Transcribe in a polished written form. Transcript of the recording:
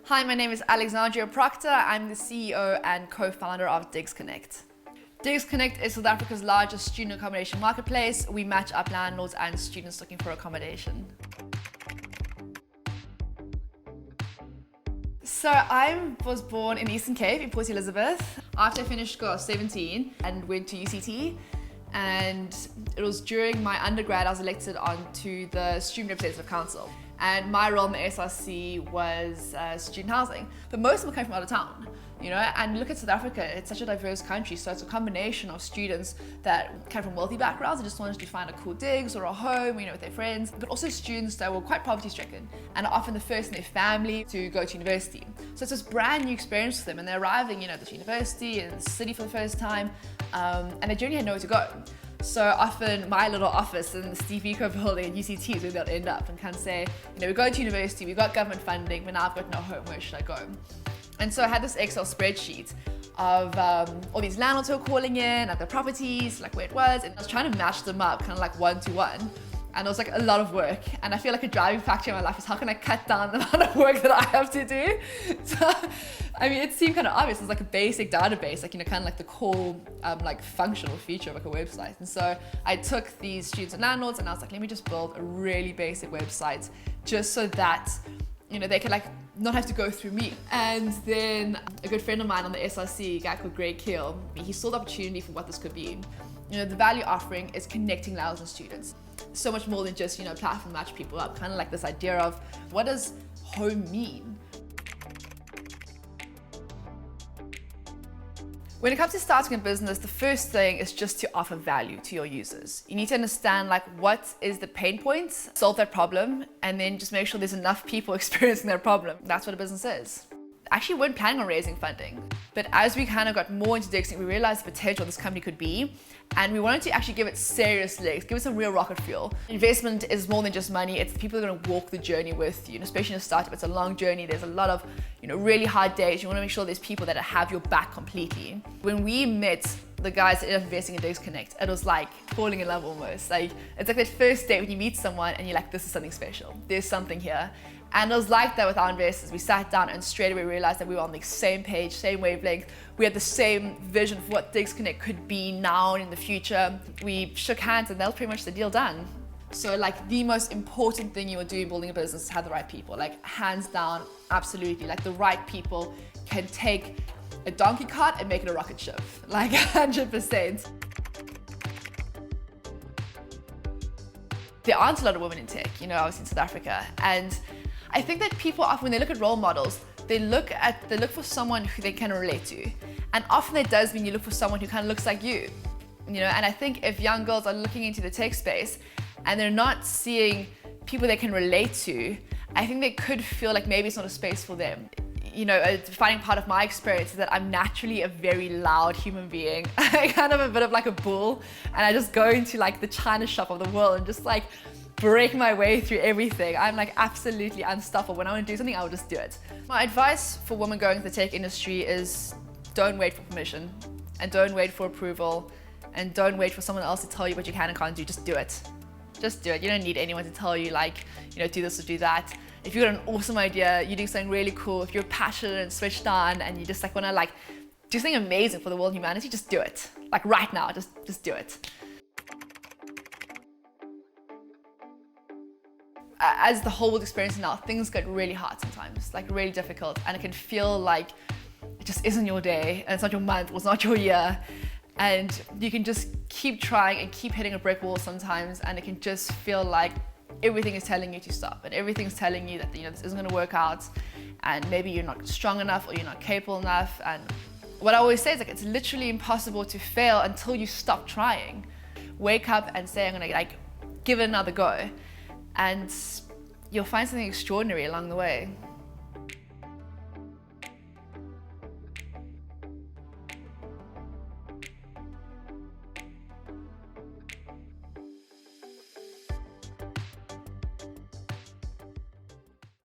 Hi, my name is Alexandria Procter. I'm the CEO and co-founder of DigsConnect. DigsConnect is South Africa's largest student accommodation marketplace. We match up landlords and students looking for accommodation. So I was born in the Eastern Cape in Port Elizabeth. After I finished school, I was 17 and went to UCT. And it was during my undergrad I was elected onto the Student Representative Council. And my role in the SRC was student housing. But most of them came from out of town, you know, and look at South Africa, it's such a diverse country. So it's a combination of students that came from wealthy backgrounds and just wanted to find a cool digs or a home, you know, with their friends, but also students that were quite poverty stricken and are often the first in their family to go to university. So it's this brand new experience for them, and they're arriving, you know, at this university in the city for the first time, and they generally had nowhere to go. So often my little office in the Steve Eco building at UCT is where they'll end up and kind of say, you know, we're going to university, we've got government funding, but now I've got no home, where should I go? And so I had this Excel spreadsheet of all these landlords who were calling in at their properties, like where it was, and I was trying to match them up kind of like one to one. And it was like a lot of work. And I feel like a driving factor in my life is how can I cut down the amount of work that I have to do? So, I mean, it seemed kind of obvious. It's like a basic database, like, you know, kind of like the core like functional feature of like a website. And so I took these students and landlords and I was like, let me just build a really basic website just so that, you know, they could like not have to go through me. And then a good friend of mine on the SRC, a guy called Greg Keel, he saw the opportunity for what this could be. You know, the value offering is connecting landlords and students. So much more than just, you know, platform match people up, kind of like this idea of what does home mean? When it comes to starting a business, the first thing is just to offer value to your users. You need to understand like what is the pain points, solve that problem, and then just make sure there's enough people experiencing that problem. That's what a business is. Actually weren't planning on raising funding, but as we kind of got more into DigsConnect, we realized the potential this company could be, and we wanted to actually give it serious legs, give it some real rocket fuel. Investment is more than just money, it's the people who are going to walk the journey with you, especially in a startup. It's a long journey, there's a lot of, you know, really hard days. You want to make sure there's people that have your back completely. When we met the guys that ended up investing in DigsConnect, it was like falling in love almost. Like, it's like that first date when you meet someone and you're like, this is something special, there's something here. And it was like that with our investors. We sat down and straight away realized that we were on the same page, same wavelength. We had the same vision for what DigsConnect could be now and in the future. We shook hands and that was pretty much the deal done. So like the most important thing you are doing building a business is have the right people. Like hands down, absolutely. Like the right people can take a donkey cart and make it a rocket ship, like 100%. There aren't a lot of women in tech, you know, obviously in South Africa. And I think that people often, when they look at role models, they look for someone who they can relate to. And often it does mean you look for someone who kind of looks like you know, and I think if young girls are looking into the tech space and they're not seeing people they can relate to, I think they could feel like maybe it's not a space for them. You know, a defining part of my experience is that I'm naturally a very loud human being. I kind of a bit of like a bull, and I just go into like the China shop of the world and just like break my way through everything. I'm like absolutely unstoppable. When I want to do something, I will just do it. My advice for women going into the tech industry is don't wait for permission, and don't wait for approval, and don't wait for someone else to tell you what you can and can't do. Just do it. Just do it. You don't need anyone to tell you like, you know, do this or do that. If you've got an awesome idea, you're doing something really cool, if you're passionate and switched on and you just like want to like do something amazing for the world and humanity, just do it. Like right now, just do it. As the whole world experiences now, things get really hard sometimes, like really difficult, and it can feel like it just isn't your day, and it's not your month, or it's not your year, and you can just keep trying and keep hitting a brick wall sometimes, and it can just feel like everything is telling you to stop, and everything's telling you that, you know, this isn't going to work out, and maybe you're not strong enough or you're not capable enough. And what I always say is like it's literally impossible to fail until you stop trying. Wake up and say, I'm going to like give it another go, and you'll find something extraordinary along the way.